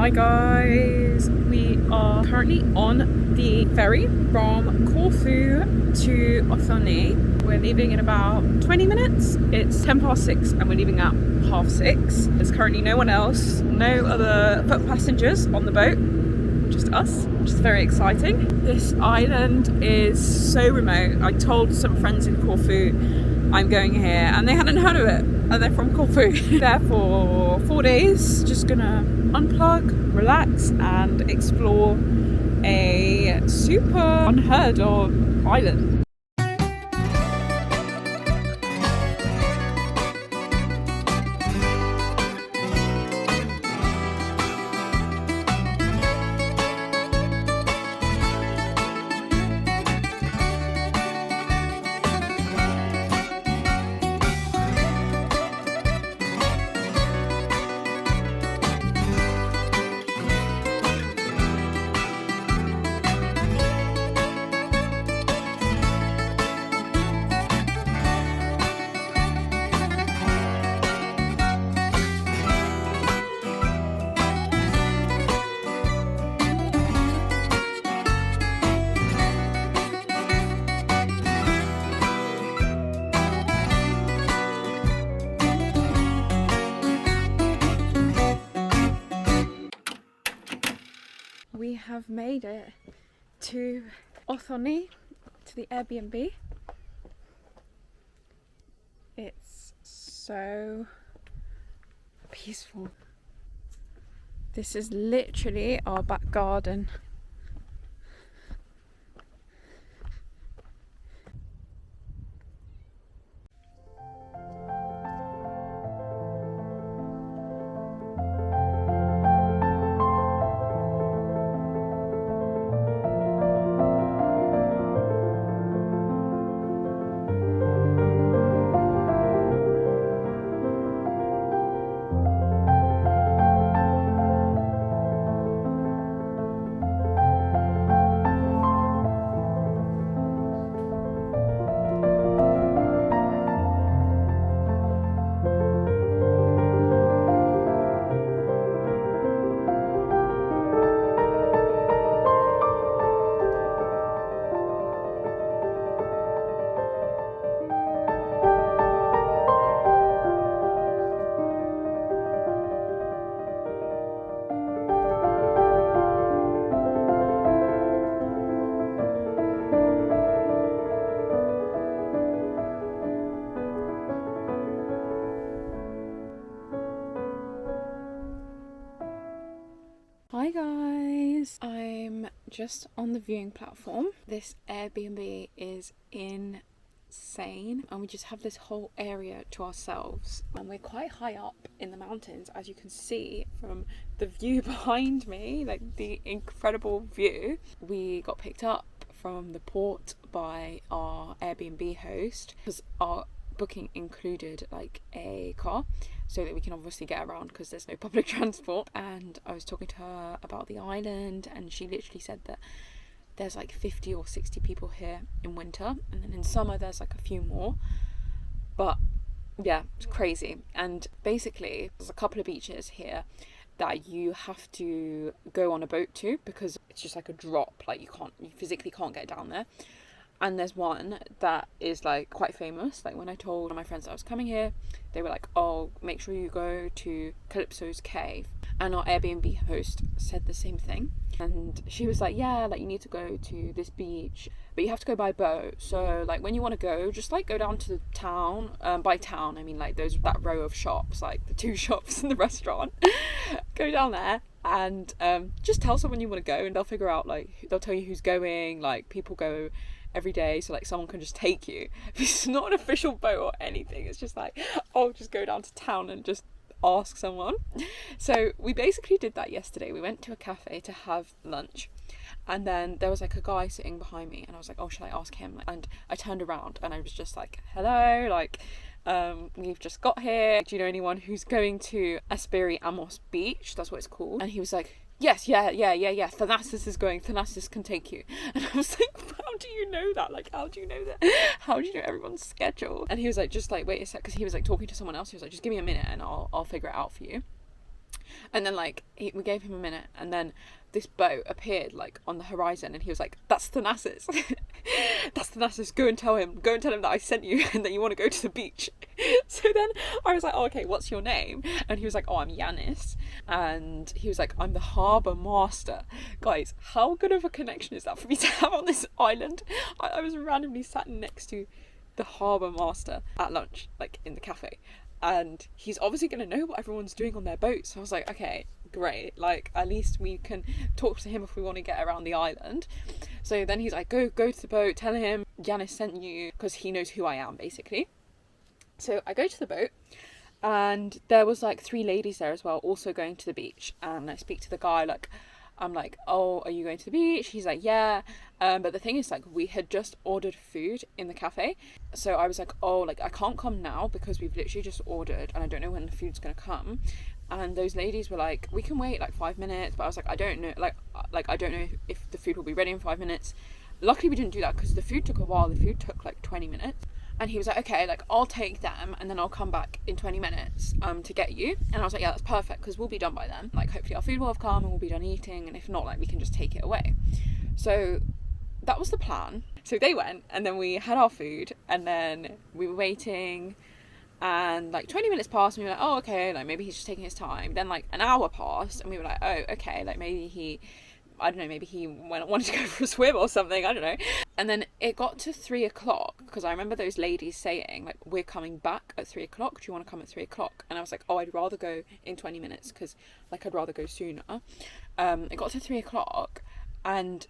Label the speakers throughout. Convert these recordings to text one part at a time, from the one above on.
Speaker 1: Hi guys, we are currently on the ferry from Corfu to Othonoi. We're leaving in about 20 minutes. It's 6:10 and we're leaving at 6:30. There's currently no one else, no other foot passengers on the boat, just us, which is very exciting. This island is so remote. I told some friends in Corfu I'm going here and they hadn't heard of it, and they're from Corfu. There for 4 days, just gonna unplug, relax and explore a super unheard of island. We have made it to Othonoi, to the Airbnb. It's so peaceful. This is literally our back garden. Hi guys, I'm just on the viewing platform. This Airbnb is insane and we just have this whole area to ourselves, and we're quite high up in the mountains, as you can see from the view behind me, like the incredible view. We got picked up from the port by our Airbnb host because our booking included like a car so that we can obviously get around because there's no public transport. And I was talking to her about the island and she literally said that there's like 50 or 60 people here in winter, and then in summer there's like a few more. But yeah, it's crazy. And basically there's a couple of beaches here that you have to go on a boat to because it's just like a drop, like you physically can't get down there. And there's one that is like quite famous. Like when I told my friends that I was coming here, they were like, oh, make sure you go to Calypso's cave. And our Airbnb host said the same thing. And she was like, yeah, like you need to go to this beach, but you have to go by boat. So like when you want to go, just like go down to the town. By town, I mean like that row of shops, like the 2 shops and the restaurant. Go down there and just tell someone you want to go and they'll figure out, like they'll tell you who's going. Like people go every day, so like someone can just take you. It's not an official boat or anything, it's just like, oh, just go down to town and just ask someone. So we basically did that yesterday. We went to a cafe to have lunch, and then there was like a guy sitting behind me and I was like, oh, shall I ask him? And I turned around and I was just like, hello, like we've just got here, do you know anyone who's going to Espiri Amos Beach? That's what it's called. And he was like, yes, yeah, Thanasis is going, Thanasis can take you. And I was like, how do you know that? Like, how do you know that? How do you know everyone's schedule? And he was like, just like, wait a sec, because he was like talking to someone else. He was like, just give me a minute and I'll figure it out for you. And then like we gave him a minute, and then this boat appeared like on the horizon, and he was like, "That's Thanasis." "That's Thanasis, go and tell him that I sent you and that you want to go to the beach." So then I was like, "Oh, okay, what's your name?" And he was like, "Oh, I'm Yanis." And he was like, "I'm the harbour master." Guys, how good of a connection is that for me to have on this island? I was randomly sat next to the harbour master at lunch, like in the cafe, and he's obviously going to know what everyone's doing on their boat. So I was like, okay, great, like at least we can talk to him if we want to get around the island. So then he's like, go to the boat, tell him Yanis sent you, because he knows who I am, basically. So I go to the boat, and there was like 3 ladies there as well, also going to the beach. And I speak to the guy, like, I'm like, "Oh, are you going to the beach?" He's like, "Yeah." But the thing is, like, we had just ordered food in the cafe. So I was like, "Oh, like, I can't come now because we've literally just ordered and I don't know when the food's going to come." And those ladies were like, "We can wait like 5 minutes." But I was like, "I don't know, like I don't know if the food will be ready in 5 minutes. Luckily, we didn't do that because the food took a while. The food took like 20 minutes. And he was like, "Okay, like I'll take them and then I'll come back in 20 minutes to get you." And I was like, "Yeah, that's perfect because we'll be done by then. Like hopefully our food will have come and we'll be done eating, and if not, like we can just take it away." So that was the plan. So they went, and then we had our food, and then we were waiting, and like 20 minutes passed and we were like, "Oh, okay, like maybe he's just taking his time." Then like an hour passed and we were like, "Oh, okay, like maybe he wanted to go for a swim or something, I don't know." And then it got to 3 o'clock, because I remember those ladies saying, like, "We're coming back at 3 o'clock. Do you want to come at 3 o'clock? And I was like, "Oh, I'd rather go in 20 minutes because, like, I'd rather go sooner." It got to 3 o'clock and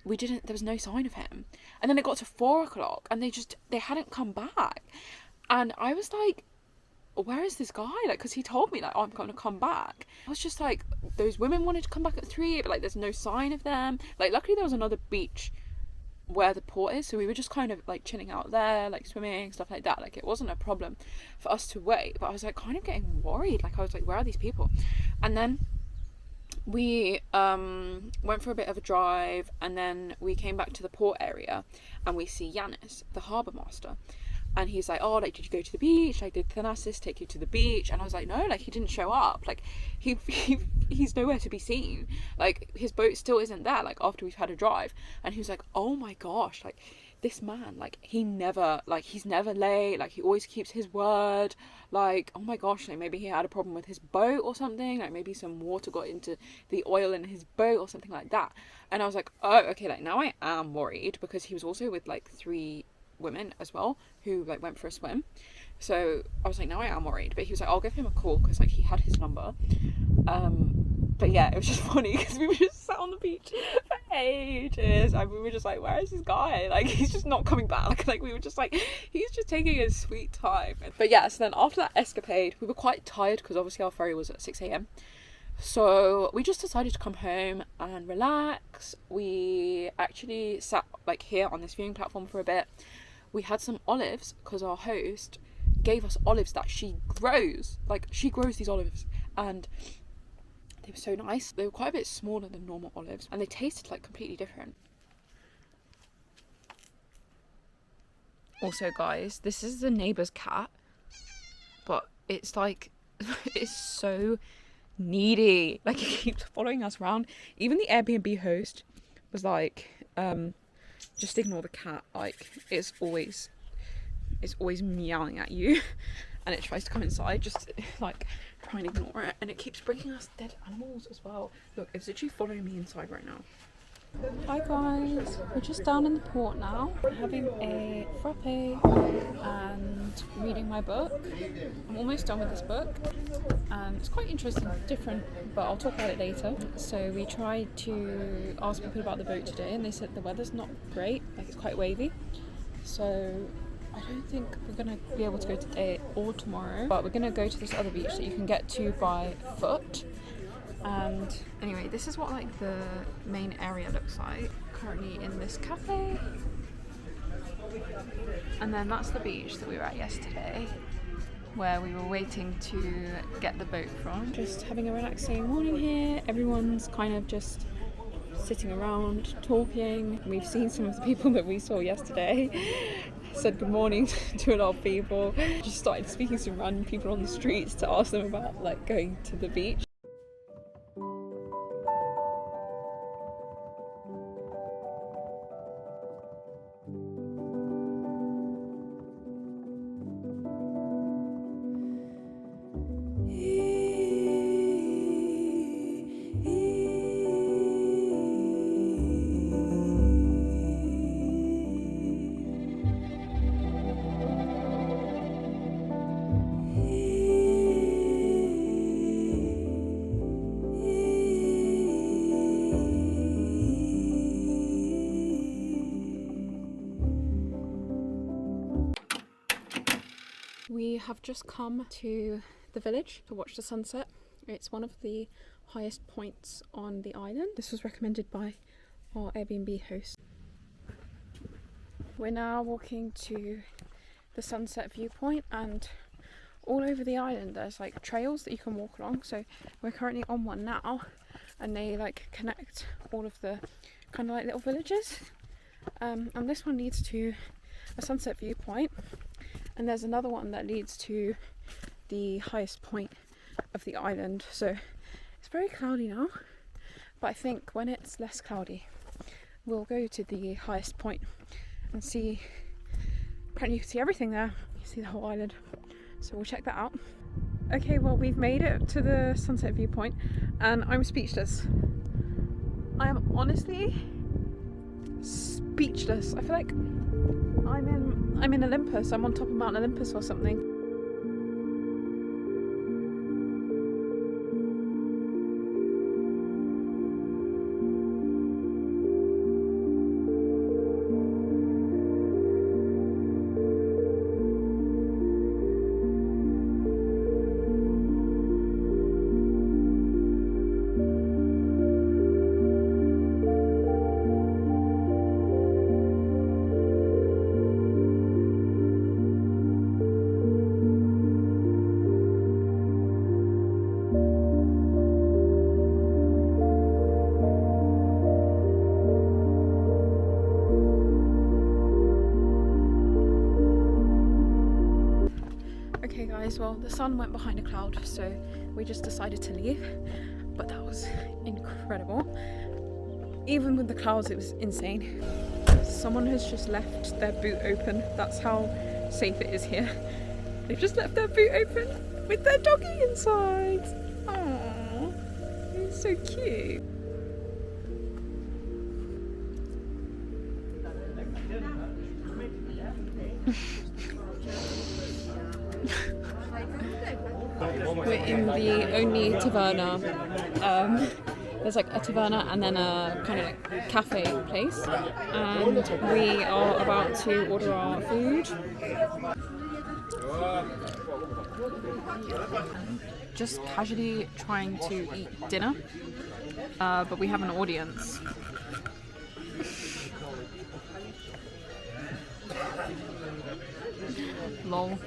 Speaker 1: there was no sign of him. And then it got to 4 o'clock and they hadn't come back. And I was like, "Where is this guy?" Like, because he told me, like, "Oh, I'm going to come back." I was just like, those women wanted to come back at 3, but like there's no sign of them. Like, luckily there was another beach where the port is, so we were just kind of like chilling out there, like swimming, stuff like that. Like, it wasn't a problem for us to wait, but I was like kind of getting worried. Like, I was like, where are these people? And then we went for a bit of a drive, and then we came back to the port area, and we see Yanis, the harbour master. And he's like, "Oh, like, did you go to the beach? Like, did Thanasis take you to the beach?" And I was like, "No, like, he didn't show up. Like, he's nowhere to be seen. Like, his boat still isn't there, like, after we've had a drive." And he was like, "Oh my gosh, like, this man, like, he's never late. Like, he always keeps his word. Like, oh my gosh, like, maybe he had a problem with his boat or something. Like, maybe some water got into the oil in his boat or something like that." And I was like, "Oh, okay, like, now I am worried," because he was also with, like, 3 women as well who like went for a swim. So I was like, now I am worried. But he was like, "I'll give him a call," because like he had his number. But yeah, it was just funny because we were just sat on the beach for ages and we were just like, "Where is this guy? Like, he's just not coming back." Like, we were just like, he's just taking his sweet time. But yeah, so then after that escapade, we were quite tired because obviously our ferry was at 6 a.m. So we just decided to come home and relax. We actually sat like here on this viewing platform for a bit. We had some olives because our host gave us olives that she grows. Like, she grows these olives, and they were so nice. They were quite a bit smaller than normal olives, and they tasted like completely different. Also, guys, this is the neighbour's cat, but it's like, it's so needy. Like, it keeps following us around. Even the Airbnb host was like, "Just ignore the cat. Like, it's always meowing at you," and it tries to come inside. Just like try and ignore it, and it keeps bringing us dead animals as well. Look, it's literally following me inside right now. Hi guys, we're just down in the port now, having a frappe and reading my book. I'm almost done with this book, and it's quite interesting, different, but I'll talk about it later. So we tried to ask people about the boat today, and they said the weather's not great, like it's quite wavy. So I don't think we're going to be able to go today or tomorrow, but we're going to go to this other beach that you can get to by foot. And anyway, this is what like the main area looks like. Currently in this cafe, and then that's the beach that we were at yesterday, where we were waiting to get the boat from. Just having a relaxing morning here. Everyone's kind of just sitting around talking. We've seen some of the people that we saw yesterday. Said good morning to a lot of people. Just started speaking to some random people on the streets to ask them about like going to the beach. We have just come to the village to watch the sunset. It's one of the highest points on the island. This was recommended by our Airbnb host. We're now walking to the sunset viewpoint, and all over the island there's like trails that you can walk along. So we're currently on one now, and they like connect all of the kind of like little villages. And this one leads to a sunset viewpoint, and there's another one that leads to the highest point of the island. So it's very cloudy now, but I think when it's less cloudy we'll go to the highest point and see. Apparently you can see everything there, you see the whole island, so we'll check that out. Okay, well, we've made it to the sunset viewpoint and I'm speechless. I am honestly speechless. I feel like I'm in Olympus. I'm on top of Mount Olympus or something. Okay guys, well, the sun went behind a cloud, so we just decided to leave, but that was incredible. Even with the clouds, it was insane. Someone has just left their boot open. That's how safe it is here. They've just left their boot open with their doggy inside. Aww, it's so cute. We're in the only taverna. There's like a taverna and then a kind of like cafe place, and we are about to order our food. Just casually trying to eat dinner, but we have an audience. Lol.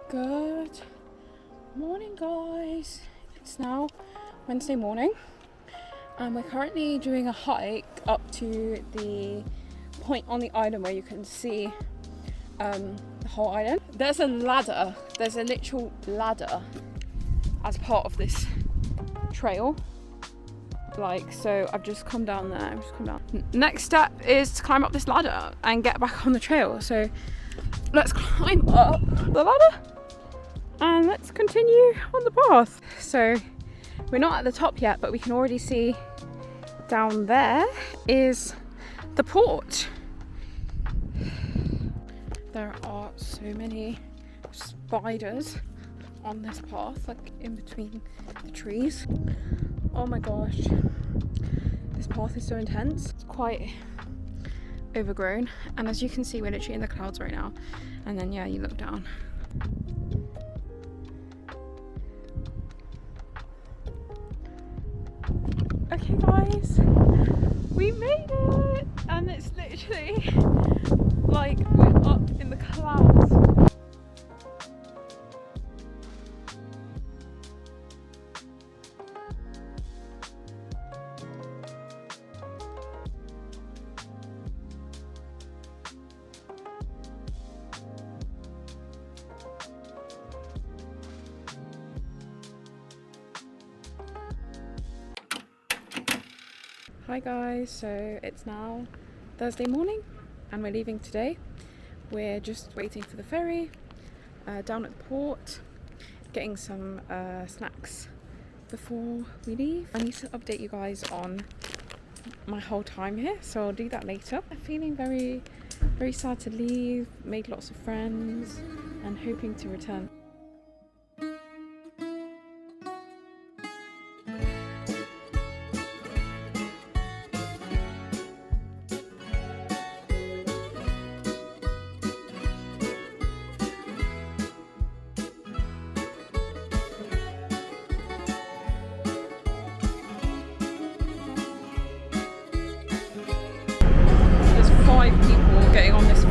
Speaker 1: Good morning, guys. It's now Wednesday morning, and we're currently doing a hike up to the point on the island where you can see the whole island. There's a ladder, there's a literal ladder as part of this trail. Like, so I've just come down there, I've just come down. Next step is to climb up this ladder and get back on the trail. So let's climb up the ladder and let's continue on the path. So we're not at the top yet, but we can already see down there is the port. There are so many spiders on this path, like in between the trees. Oh my gosh, this path is so intense. It's quite overgrown, and as you can see, we're literally in the clouds right now. And then yeah, you look down. Okay guys, we made it, and it's literally like we're up in the clouds. Hi guys, so it's now Thursday morning and we're leaving today. We're just waiting for the ferry down at the port, getting some snacks before we leave. I need to update you guys on my whole time here, so I'll do that later. I'm feeling very, very sad to leave, made lots of friends and hoping to return.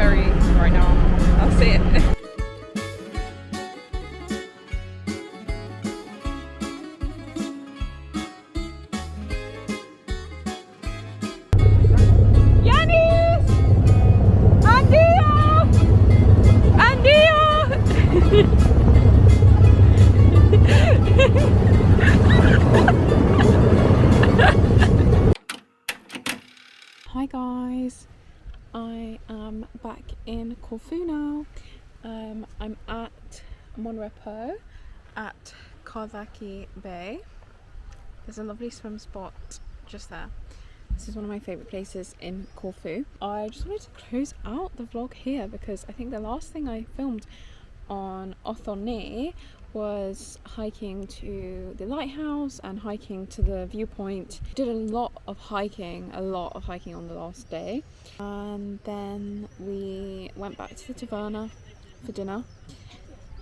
Speaker 1: ferry right now. That's it. Yanis! Andio! Andio! Hi guys, I am back in Corfu now. I'm at Monrepo at Karvaki Bay. There's a lovely swim spot just there. This is one of my favourite places in Corfu. I just wanted to close out the vlog here because I think the last thing I filmed on Othonoi was hiking to the lighthouse and hiking to the viewpoint. Did a lot of hiking on the last day, and then we went back to the taverna for dinner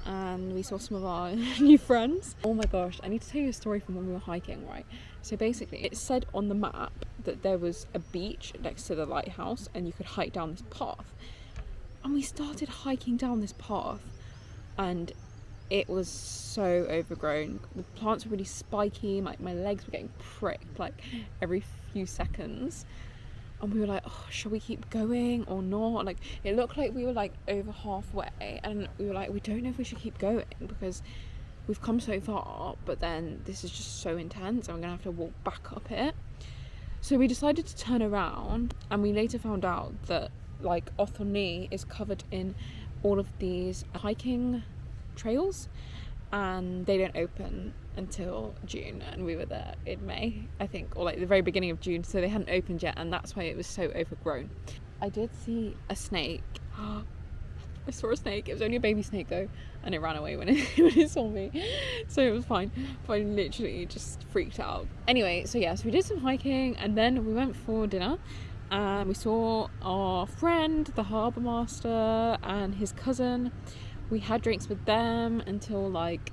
Speaker 1: and we saw some of our new friends. Oh my gosh, I need to tell you a story from when we were hiking, right? So basically it said on the map that there was a beach next to the lighthouse and you could hike down this path, and we started hiking down this path and it was so overgrown. The plants were really spiky, my legs were getting pricked like every few seconds, and we were like, oh, shall we keep going or not? Like, it looked like we were like over halfway, and we were like, we don't know if we should keep going because we've come so far, but then this is just so intense and we're gonna have to walk back up it. So we decided to turn around, and we later found out that like Othonoi is covered in all of these hiking trails and they don't open until June, and we were there in May, I think, or like the very beginning of June, so they hadn't opened yet, and that's why it was so overgrown. I did see a snake. I saw a snake. It was only a baby snake though, and it ran away when it saw me, so it was fine, but I literally just freaked out. Anyway, so yeah, so we did some hiking and then we went for dinner, and we saw our friend, the harbour master, and his cousin. We had drinks with them until like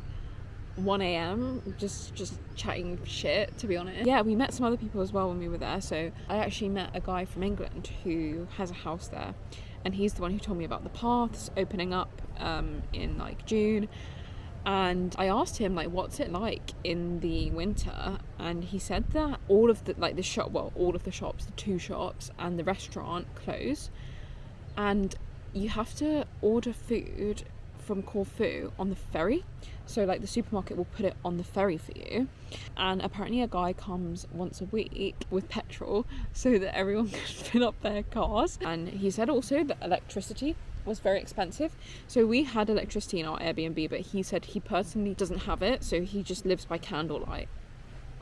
Speaker 1: 1 a.m, just chatting shit, to be honest. Yeah, we met some other people as well when we were there. So I actually met a guy from England who has a house there, and he's the one who told me about the paths opening up in like June. And I asked him like, what's it like in the winter, and he said that all of the shops, the 2 shops and the restaurant close, and you have to order food from Corfu on the ferry. So like the supermarket will put it on the ferry for you, and apparently a guy comes once a week with petrol so that everyone can fill up their cars. And he said also that electricity was very expensive. So we had electricity in our Airbnb, but he said he personally doesn't have it, so he just lives by candlelight.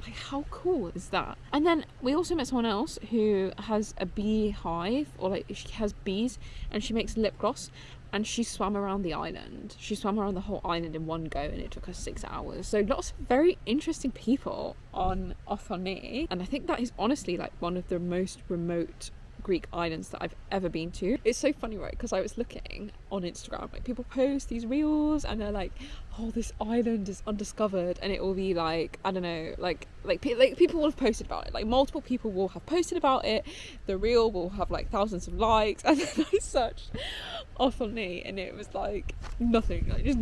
Speaker 1: Like, how cool is that? And then we also met someone else who has a beehive, or like she has bees, and she makes lip gloss, and she swam around the island. She swam around the whole island in one go, and it took her 6 hours. So lots of very interesting people on Othonoi, and I think that is honestly like one of the most remote Greek islands that I've ever been to. It's so funny, right? Because I was looking on Instagram, like people post these reels and they're like, oh, this island is undiscovered, and it will be like, I don't know, like people will have posted about it, like multiple people will have posted about it, the reel will have like thousands of likes, and then I searched Othonoi and it was like nothing, like just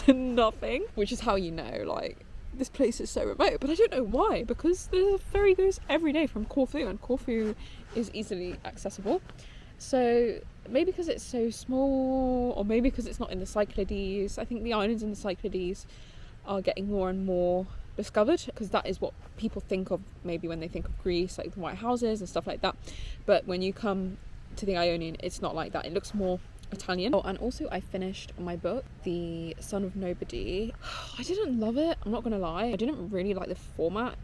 Speaker 1: nothing, which is how you know like this place is so remote. But I don't know why, because the ferry goes every day from Corfu, and Corfu is easily accessible. So maybe because it's so small, or maybe because it's not in the Cyclades. I think the islands in the Cyclades are getting more and more discovered, because that is what people think of maybe when they think of Greece, like the white houses and stuff like that. But when you come to the Ionian, it's not like that. It looks more Italian. Oh, and also I finished my book, The Son of Nobody. I didn't love it, I'm not gonna lie. I didn't really like the format.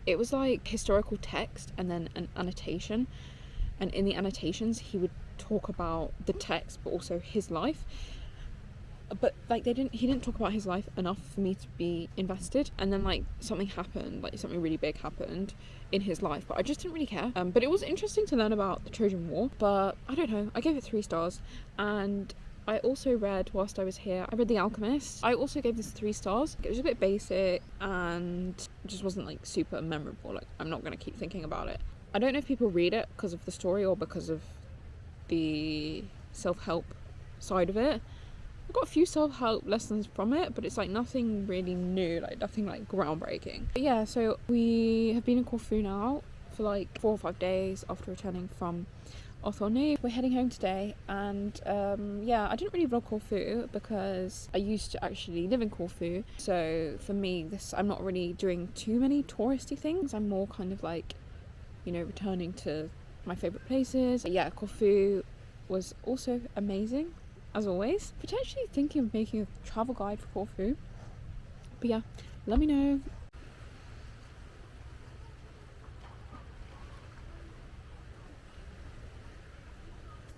Speaker 1: It was like historical text and then an annotation, and in the annotations he would talk about the text but also his life, but like he didn't talk about his life enough for me to be invested. And then like something happened, like something really big happened in his life, but I just didn't really care. But it was interesting to learn about the Trojan War. But I don't know, I gave it 3 stars. And I also read, whilst I was here, I read The Alchemist. I also gave this 3 stars. It was a bit basic and just wasn't like super memorable. Like, I'm not gonna keep thinking about it. I don't know if people read it because of the story or because of the self-help side of it. I got a few self-help lessons from it, but it's like nothing really new, like nothing like groundbreaking. But yeah, so we have been in Corfu now for like 4 or 5 days after returning from Othonoi. We're heading home today, and yeah, I didn't really vlog Corfu because I used to actually live in Corfu, so for me I'm not really doing too many touristy things. I'm more kind of like, you know, returning to my favourite places. But yeah, Corfu was also amazing as always. Potentially thinking of making a travel guide for Corfu, but yeah, let me know